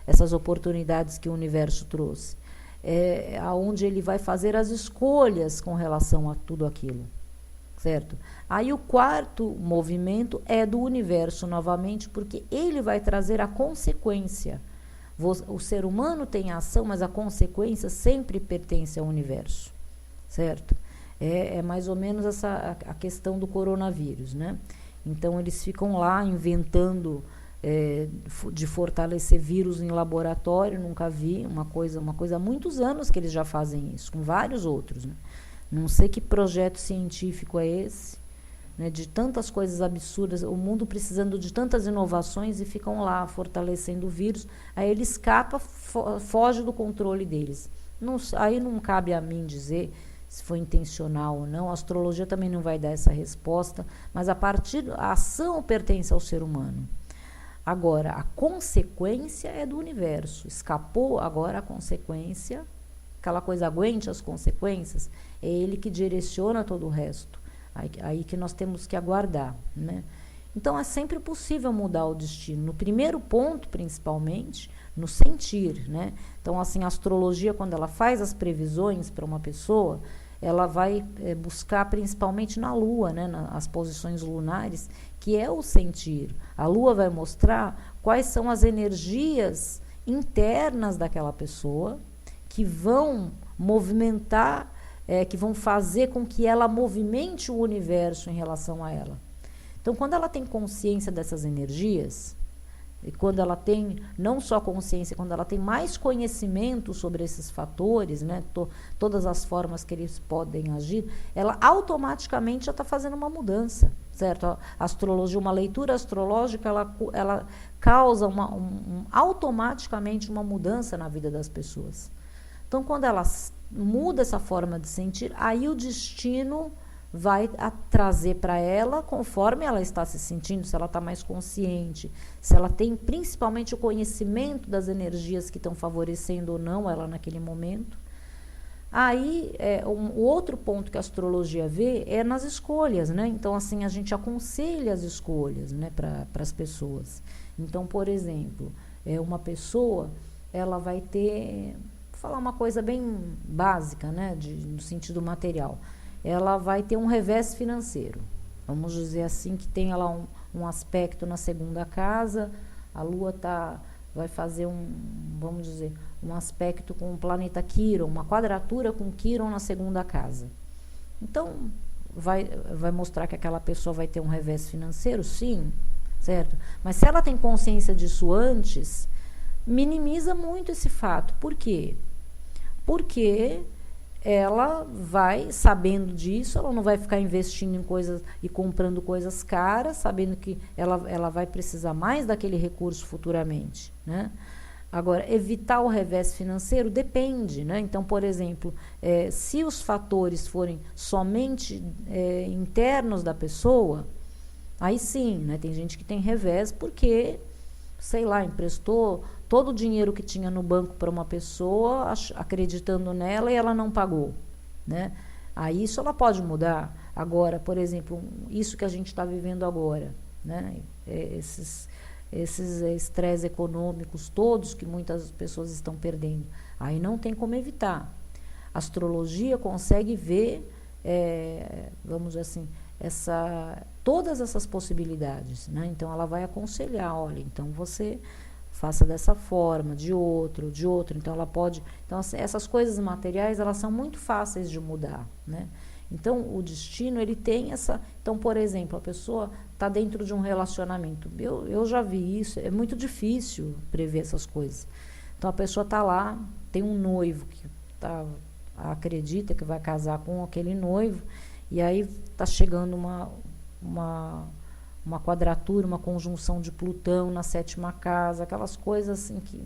essas oportunidades que o universo trouxe. É aonde ele vai fazer as escolhas com relação a tudo aquilo, certo? Aí o quarto movimento é do universo novamente, porque ele vai trazer a consequência. O ser humano tem a ação, mas a consequência sempre pertence ao universo, certo? É mais ou menos a questão do coronavírus, né? Então, eles ficam lá inventando de fortalecer vírus em laboratório, nunca vi, uma coisa há muitos anos que eles já fazem isso, com vários outros, né? Não sei que projeto científico é esse, né, de tantas coisas absurdas, o mundo precisando de tantas inovações e ficam lá fortalecendo o vírus, aí ele escapa, foge do controle deles. Aí não cabe a mim dizer se foi intencional ou não, a astrologia também não vai dar essa resposta, mas a ação pertence ao ser humano. Agora, a consequência é do universo. Escapou, agora a consequência, aquela coisa, aguente as consequências, é ele que direciona todo o resto. Aí que nós temos que aguardar, né? Então, é sempre possível mudar o destino. No primeiro ponto, principalmente, no sentir, né? Então, assim, a astrologia, quando ela faz as previsões para uma pessoa, ela vai buscar principalmente na Lua, né? As posições lunares, que é o sentir. A Lua vai mostrar quais são as energias internas daquela pessoa que vão movimentar, que vão fazer com que ela movimente o universo em relação a ela. Então, quando ela tem consciência dessas energias, e quando ela tem não só consciência, quando ela tem mais conhecimento sobre esses fatores, né, todas as formas que eles podem agir, ela automaticamente já está fazendo uma mudança, certo? A astrologia, uma leitura astrológica, ela causa automaticamente uma mudança na vida das pessoas. Então, quando ela muda essa forma de sentir, aí o destino vai trazer para ela conforme ela está se sentindo, se ela está mais consciente, se ela tem principalmente o conhecimento das energias que estão favorecendo ou não ela naquele momento. Aí, o outro ponto que a astrologia vê é nas escolhas, né? Então, assim, a gente aconselha as escolhas, né, para as pessoas. Então, por exemplo, uma pessoa, ela vai ter, vou falar uma coisa bem básica, né, no sentido material, ela vai ter um revés financeiro. Vamos dizer assim, que tem lá um aspecto na segunda casa, a Lua vai fazer vamos dizer, um aspecto com o planeta Quiron, uma quadratura com Quiron na segunda casa. Então, vai mostrar que aquela pessoa vai ter um revés financeiro? Sim, certo? Mas se ela tem consciência disso antes, minimiza muito esse fato. Por quê? Porque ela vai, sabendo disso, ela não vai ficar investindo em coisas e comprando coisas caras, sabendo que ela vai precisar mais daquele recurso futuramente, né? Agora, evitar o revés financeiro depende, né? Então, por exemplo, se os fatores forem somente internos da pessoa, aí sim, né? Tem gente que tem revés porque, sei lá, emprestou todo o dinheiro que tinha no banco para uma pessoa, acreditando nela, e ela não pagou, né? Aí isso ela pode mudar. Agora, por exemplo, isso que a gente está vivendo agora, né? Esses estresses econômicos todos que muitas pessoas estão perdendo, aí não tem como evitar. A astrologia consegue ver, vamos dizer assim, todas essas possibilidades, né? Então ela vai aconselhar, olha, então você faça dessa forma, de outro, então ela pode, então essas coisas materiais, elas são muito fáceis de mudar, né? Então o destino, ele tem então, por exemplo, a pessoa tá dentro de um relacionamento. Eu já vi isso, é muito difícil prever essas coisas. Então a pessoa está lá, tem um noivo que acredita que vai casar com aquele noivo, e aí está chegando uma quadratura, uma conjunção de Plutão na 7ª casa, aquelas coisas assim que,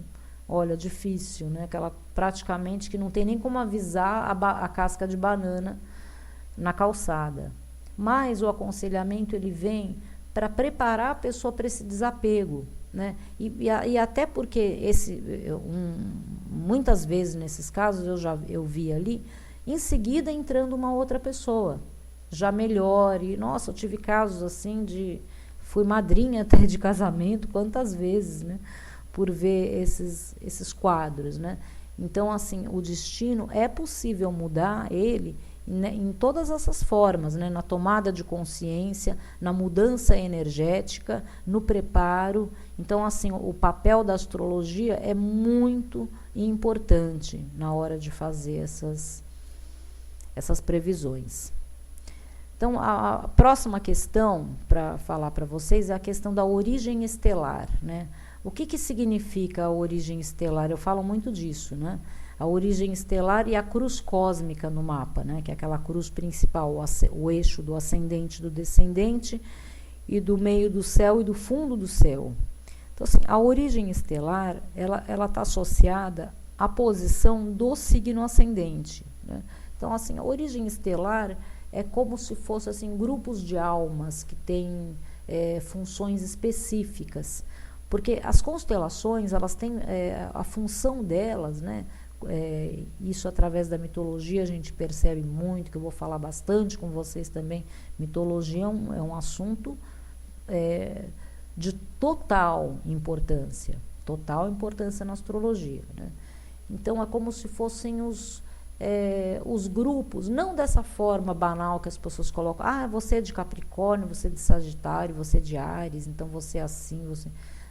olha, difícil, né? Aquela praticamente que não tem nem como avisar a casca de banana na calçada. Mas o aconselhamento ele vem para preparar a pessoa para esse desapego, né? E até porque muitas vezes nesses casos eu vi ali, em seguida entrando uma outra pessoa, já melhor. E nossa, eu tive casos assim fui madrinha até de casamento, quantas vezes, né? Por ver esses quadros, né? Então, assim, o destino é possível mudar ele, né, em todas essas formas, né? Na tomada de consciência, na mudança energética, no preparo. Então, assim, o papel da astrologia é muito importante na hora de fazer essas previsões. Então, a próxima questão para falar para vocês é a questão da origem estelar, né? O que significa a origem estelar? Eu falo muito disso, né? A origem estelar e a cruz cósmica no mapa, né? Que é aquela cruz principal, o eixo do ascendente e do descendente, e do meio do céu e do fundo do céu. Então, assim, a origem estelar, ela está associada à posição do signo ascendente, né? Então, assim, a origem estelar é como se fosse assim, grupos de almas que têm funções específicas. Porque as constelações, elas têm a função delas, né? Isso através da mitologia a gente percebe muito, que eu vou falar bastante com vocês também. Mitologia é um assunto de total importância na astrologia, né? Então é como se fossem os grupos, não dessa forma banal que as pessoas colocam, você é de Capricórnio, você é de Sagitário, você é de Áries, então você é assim, você...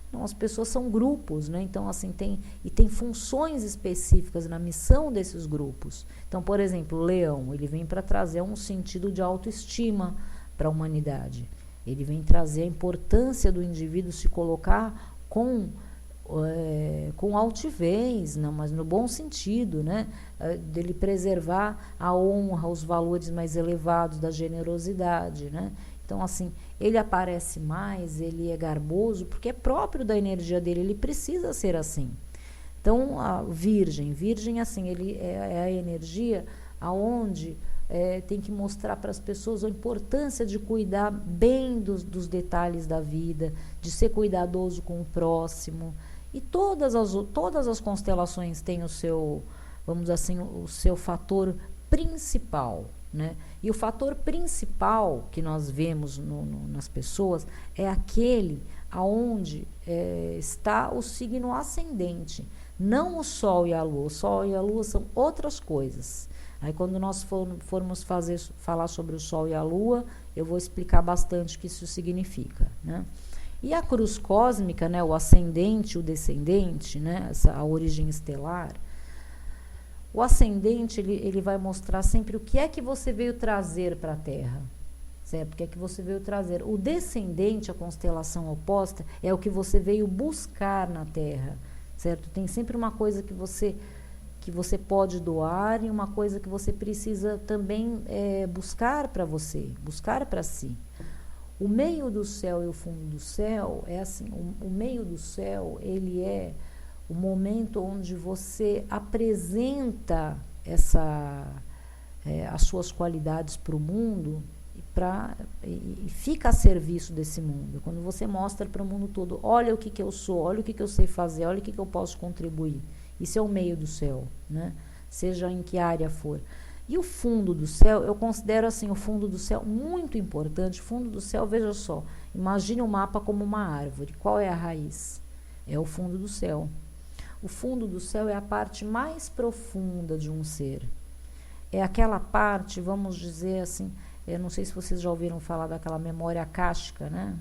Não, as pessoas são grupos, né? Então, assim, tem funções específicas na missão desses grupos. Então, por exemplo, o Leão, ele vem para trazer um sentido de autoestima para a humanidade. Ele vem trazer a importância do indivíduo se colocar com altivez, não, mas no bom sentido, né? Dele preservar a honra, os valores mais elevados da generosidade, né? Então, assim, ele aparece mais, ele é garboso, porque é próprio da energia dele, ele precisa ser assim. Então, a Virgem, assim, ele é a energia aonde tem que mostrar para as pessoas a importância de cuidar bem dos detalhes da vida, de ser cuidadoso com o próximo. E todas as constelações têm o seu, vamos dizer assim, o seu fator principal, né? E o fator principal que nós vemos nas pessoas é aquele aonde está o signo ascendente, não o Sol e a Lua. O Sol e a Lua são outras coisas. Aí quando nós formos falar sobre o Sol e a Lua, eu vou explicar bastante o que isso significa, né? E a cruz cósmica, né, o ascendente, o descendente, né, a origem estelar. O ascendente, ele vai mostrar sempre o que é que você veio trazer para a Terra, certo? O que é que você veio trazer. O descendente, a constelação oposta, é o que você veio buscar na Terra, certo? Tem sempre uma coisa que você pode doar e uma coisa que você precisa também buscar para você, buscar para si. O meio do céu e o fundo do céu é assim, o meio do céu, ele é o momento onde você apresenta as suas qualidades para o mundo e fica a serviço desse mundo. Quando você mostra para o mundo todo, olha o que eu sou, olha o que eu sei fazer, olha o que eu posso contribuir. Isso é o meio do céu, né? Seja em que área for. E o fundo do céu, eu considero assim, o fundo do céu muito importante. O fundo do céu, veja só, imagine o mapa como uma árvore. Qual é a raiz? É o fundo do céu. O fundo do céu é a parte mais profunda de um ser. É aquela parte, vamos dizer assim, eu não sei se vocês já ouviram falar daquela memória akáshica, né?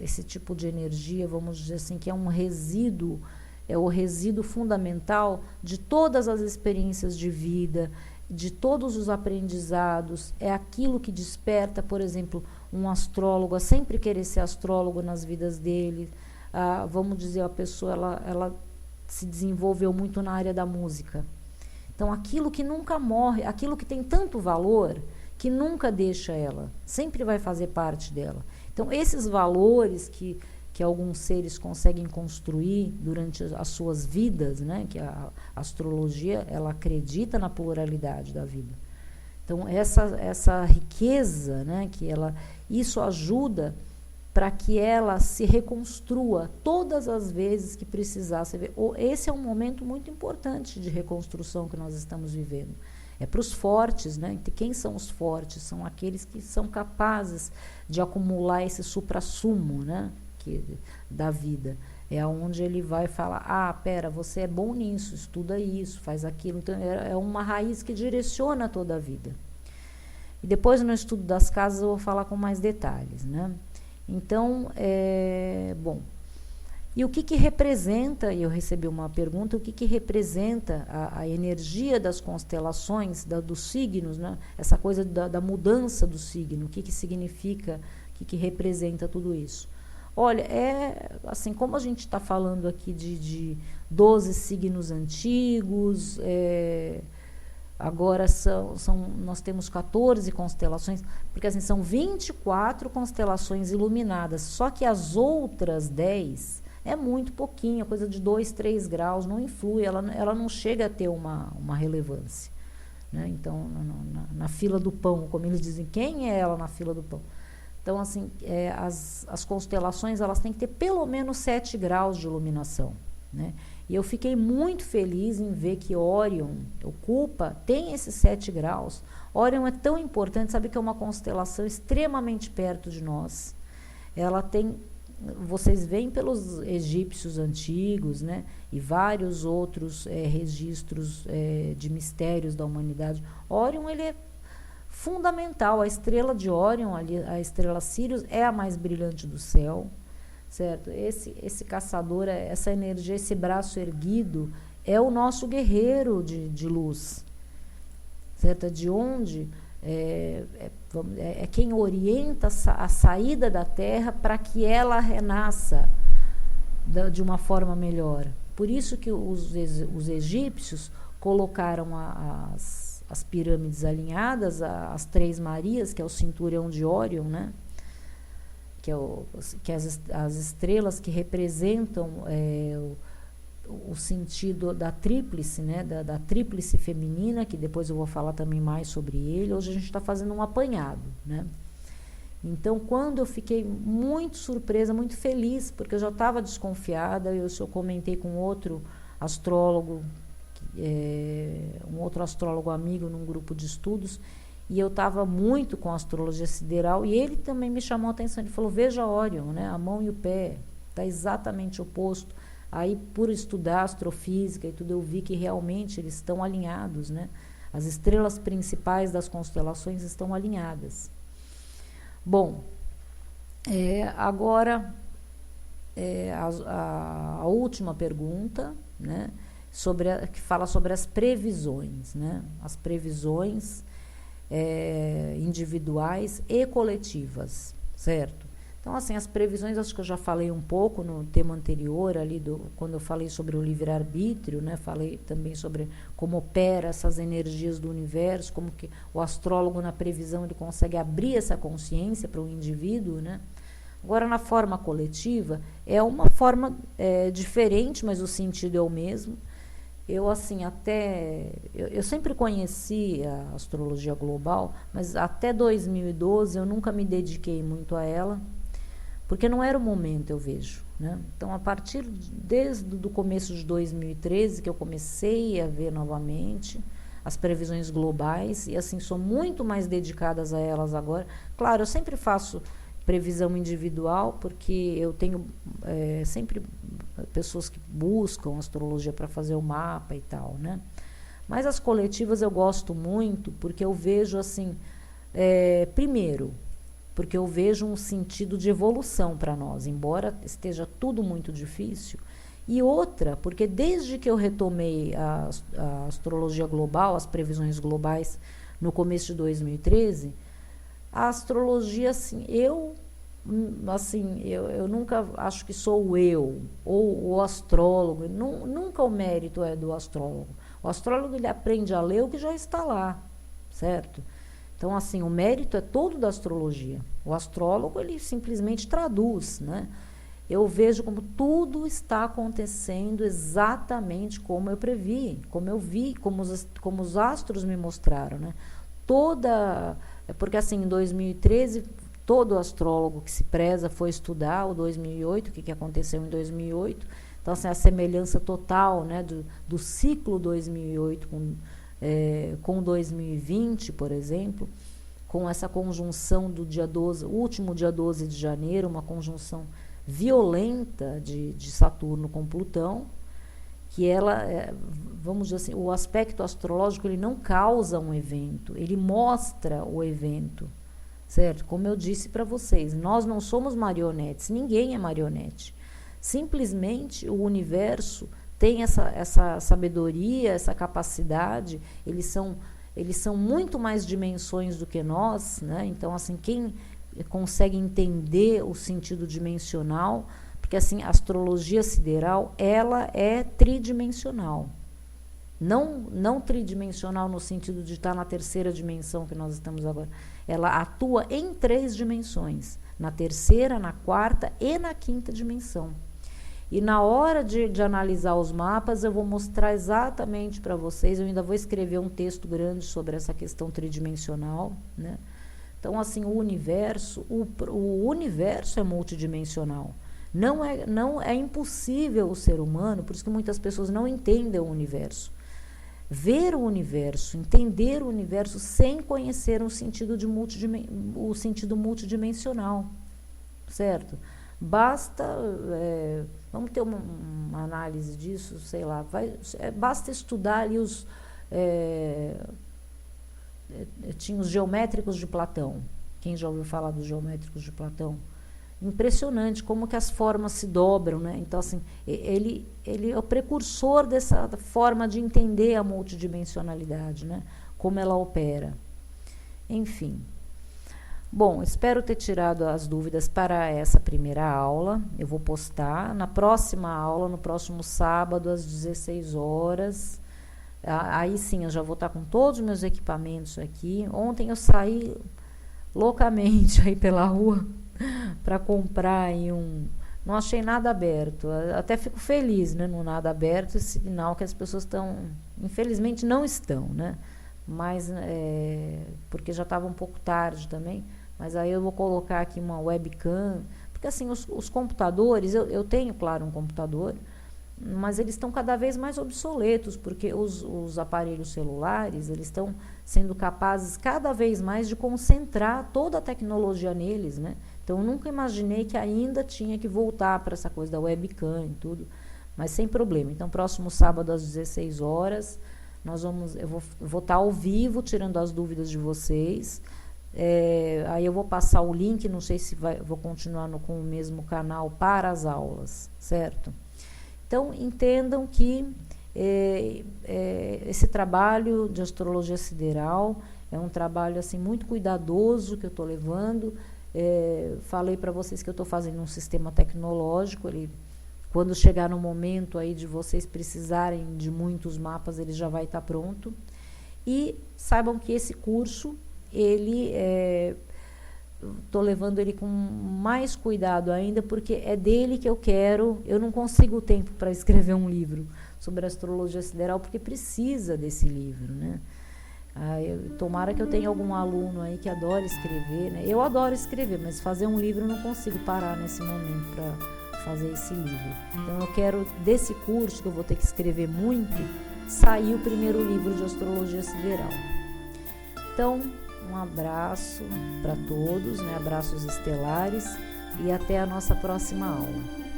Esse tipo de energia, vamos dizer assim, que é um resíduo, é o resíduo fundamental de todas as experiências de vida, de todos os aprendizados. É aquilo que desperta, por exemplo, um astrólogo a sempre querer ser astrólogo nas vidas dele. Vamos dizer, a pessoa ela se desenvolveu muito na área da música. Então, aquilo que nunca morre, aquilo que tem tanto valor, que nunca deixa ela, sempre vai fazer parte dela. Então, esses valores que alguns seres conseguem construir durante as suas vidas, né? Que a astrologia, ela acredita na pluralidade da vida. Então, essa riqueza, né? Isso ajuda para que ela se reconstrua todas as vezes que precisar. Esse é um momento muito importante de reconstrução que nós estamos vivendo. É para os fortes, né? E quem são os fortes? São aqueles que são capazes de acumular esse suprassumo, né? Da vida. É onde ele vai falar, pera, você é bom nisso, estuda isso, faz aquilo. Então, é uma raiz que direciona toda a vida. E depois, no estudo das casas, eu vou falar com mais detalhes, né? Então, bom. E o que representa, e eu recebi uma pergunta, o que representa a energia das constelações, dos signos, né? Essa coisa da mudança do signo, o que significa, o que representa tudo isso? Olha, assim, como a gente está falando aqui de 12 signos antigos, agora nós temos 14 constelações, porque assim, são 24 constelações iluminadas, só que as outras 10 é muito pouquinho, coisa de 2, 3 graus, não influi, ela não chega a ter uma relevância, né? Então, na fila do pão, como eles dizem, quem é ela na fila do pão? Então, assim, as constelações, elas têm que ter pelo menos 7 graus de iluminação, né? E eu fiquei muito feliz em ver que Órion tem esses 7 graus. Órion é tão importante, sabe que é uma constelação extremamente perto de nós. Ela tem, vocês veem pelos egípcios antigos, né? E vários outros registros de mistérios da humanidade. Órion, ele é fundamental. A estrela de Órion, a estrela Sírius, é a mais brilhante do céu, certo? Esse caçador, essa energia, esse braço erguido, é o nosso guerreiro de luz, certo? De onde é quem orienta a saída da Terra para que ela renasça de uma forma melhor. Por isso que os egípcios colocaram as pirâmides alinhadas, as 3 Marias, que é o cinturão de Órion, né? Que as estrelas que representam o sentido da tríplice, né? Da tríplice feminina, que depois eu vou falar também mais sobre ele. Hoje a gente está fazendo um apanhado, né? Então, quando eu fiquei muito surpresa, muito feliz, porque eu já estava desconfiada, eu comentei com outro astrólogo, um outro astrólogo amigo num grupo de estudos, e eu estava muito com a astrologia sideral, e ele também me chamou a atenção. Ele falou, veja Órion, né? A mão e o pé, está exatamente oposto. Aí, por estudar astrofísica e tudo, eu vi que realmente eles estão alinhados, né? As estrelas principais das constelações estão alinhadas. Bom, agora a última pergunta, né? Que fala sobre as previsões, né? As previsões individuais e coletivas, certo? Então, assim, as previsões, acho que eu já falei um pouco no tema anterior, quando eu falei sobre o livre-arbítrio, né? Falei também sobre como opera essas energias do universo, como que o astrólogo, na previsão, ele consegue abrir essa consciência para o indivíduo, né? Agora, na forma coletiva, é uma forma diferente, mas o sentido é o mesmo. Eu, assim, eu sempre conheci a astrologia global, mas até 2012 eu nunca me dediquei muito a ela, porque não era o momento, eu vejo, né? Então, desde o começo de 2013, que eu comecei a ver novamente as previsões globais, e assim, sou muito mais dedicada a elas agora. Claro, eu sempre faço previsão individual, porque eu tenho sempre pessoas que buscam astrologia para fazer o mapa e tal, né? Mas as coletivas eu gosto muito, porque eu vejo assim, primeiro, porque eu vejo um sentido de evolução para nós, embora esteja tudo muito difícil. E outra, porque desde que eu retomei a astrologia global, as previsões globais, no começo de 2013, A astrologia, assim, eu nunca acho que sou o eu, ou o astrólogo, nunca o mérito é do astrólogo. O astrólogo, ele aprende a ler o que já está lá, certo? Então, assim, o mérito é todo da astrologia. O astrólogo, ele simplesmente traduz, né? Eu vejo como tudo está acontecendo exatamente como eu previ, como eu vi, como os astros me mostraram, né? Porque assim, em 2013, todo astrólogo que se preza foi estudar o 2008, o que aconteceu em 2008. Então, assim, a semelhança total, né, do ciclo 2008 com 2020, por exemplo, com essa conjunção do dia 12, último dia 12 de janeiro, uma conjunção violenta de Saturno com Plutão, que vamos dizer assim, o aspecto astrológico, ele não causa um evento, ele mostra o evento, certo? Como eu disse para vocês, nós não somos marionetes, ninguém é marionete. Simplesmente o universo tem essa sabedoria, essa capacidade, eles são muito mais dimensões do que nós, né? Então, assim, quem consegue entender o sentido dimensional, porque assim, a astrologia sideral, ela é tridimensional. Não tridimensional no sentido de estar na terceira dimensão que nós estamos agora. Ela atua em 3 dimensões, na terceira, na quarta e na quinta dimensão. E na hora de analisar os mapas, eu vou mostrar exatamente para vocês, eu ainda vou escrever um texto grande sobre essa questão tridimensional, né? Então, assim, o universo é multidimensional. Não é impossível o ser humano, por isso que muitas pessoas não entendem o universo. Ver o universo, entender o universo sem conhecer o sentido multidimensional, certo? Basta, vamos ter uma análise disso, sei lá, basta estudar ali tinha os geométricos de Platão. Quem já ouviu falar dos geométricos de Platão? Impressionante como que as formas se dobram, né? Então, assim, ele é o precursor dessa forma de entender a multidimensionalidade, né? Como ela opera. Enfim. Bom, espero ter tirado as dúvidas para essa primeira aula. Eu vou postar na próxima aula, no próximo sábado, às 16 horas. Aí sim, eu já vou estar com todos os meus equipamentos aqui. Ontem eu saí loucamente aí pela rua para comprar aí não achei nada aberto. Até fico feliz, né, no nada aberto, esse sinal que as pessoas infelizmente não estão, né? Mas, porque já estava um pouco tarde também, mas aí eu vou colocar aqui uma webcam, porque assim, os computadores, eu tenho, claro, um computador, mas eles estão cada vez mais obsoletos, porque os aparelhos celulares, eles estão sendo capazes cada vez mais de concentrar toda a tecnologia neles, né? Então, eu nunca imaginei que ainda tinha que voltar para essa coisa da webcam e tudo, mas sem problema. Então, próximo sábado às 16 horas, eu vou estar ao vivo, tirando as dúvidas de vocês. Aí eu vou passar o link, não sei se vou continuar com o mesmo canal para as aulas, certo? Então, entendam que esse trabalho de astrologia sideral é um trabalho assim, muito cuidadoso que eu estou levando. Falei para vocês que eu estou fazendo um sistema tecnológico, quando chegar no momento aí de vocês precisarem de muitos mapas, ele já vai estar pronto. E saibam que esse curso, estou levando ele com mais cuidado ainda, porque é dele que eu não consigo o tempo para escrever um livro sobre astrologia sideral, porque precisa desse livro, né? Tomara que eu tenha algum aluno aí que adore escrever, né? Eu adoro escrever, mas fazer um livro eu não consigo parar nesse momento para fazer esse livro. Então eu quero, desse curso que eu vou ter que escrever muito, sair o primeiro livro de astrologia sideral. Então, um abraço para todos, né? Abraços estelares, e até a nossa próxima aula.